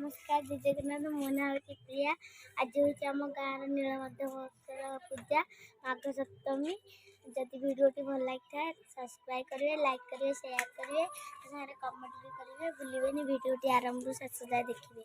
नमस्कार जय जगन्नाथ मो ना हूँ प्रिया। आज हूँ आम गाँव नीलमध्य पूजा माघ सप्तमी। जदि वीडियोटी भल लगी है सब्सक्राइब करेंगे, लाइक करेंगे, शेयर करेंगे, सारे कमेंट भी करेंगे। भूलिए वीडियोटी आरंभ शेष जाए देखिए।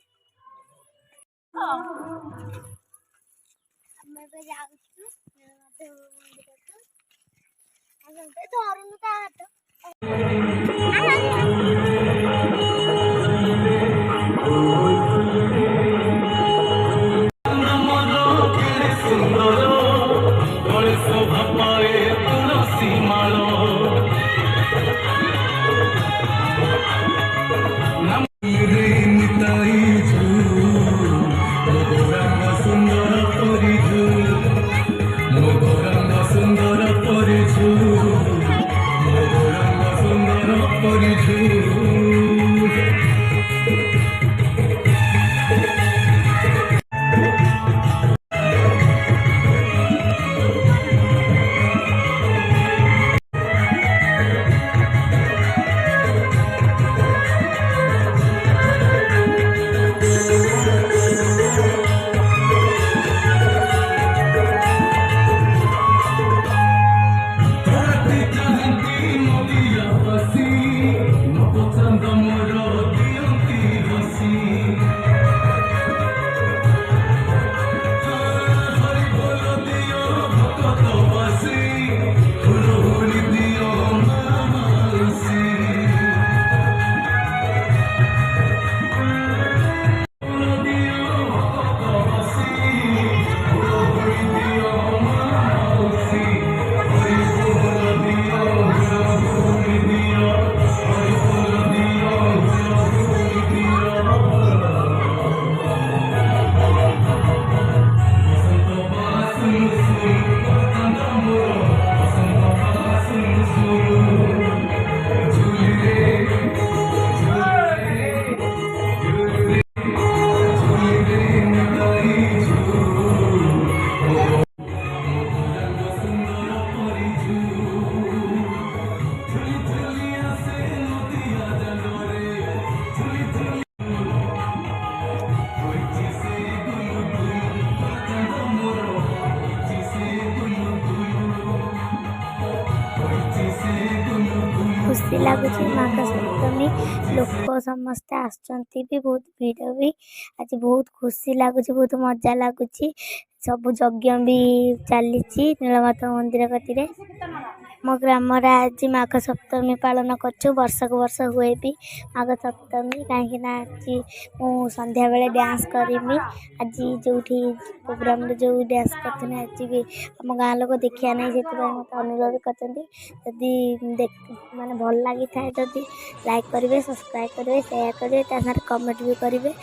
खुशी लगुच माघ सप्तमी लोक समस्ते आसुँच भी बहुत भीड़ भी आज बहुत खुशी लगुच बहुत मजा लगुच सब यज्ञ भी चली नीलमाता मंदिर कति मो ग्राम आज माघ सप्तमी पालन कर वर्षक वर्ष हुए भी माघ सप्तमी कहीं आज मु संध्या बेले डांस करमी। आज जो प्रोग्राम जो डांस करते आज भी आम गाँव लोग देखा नहीं से मत अनुरोध कर माने भल लगी था जदि लाइक करेंगे, सब्सक्राइब करेंगे, शेयर करेंगे, कमेंट भी करेंगे।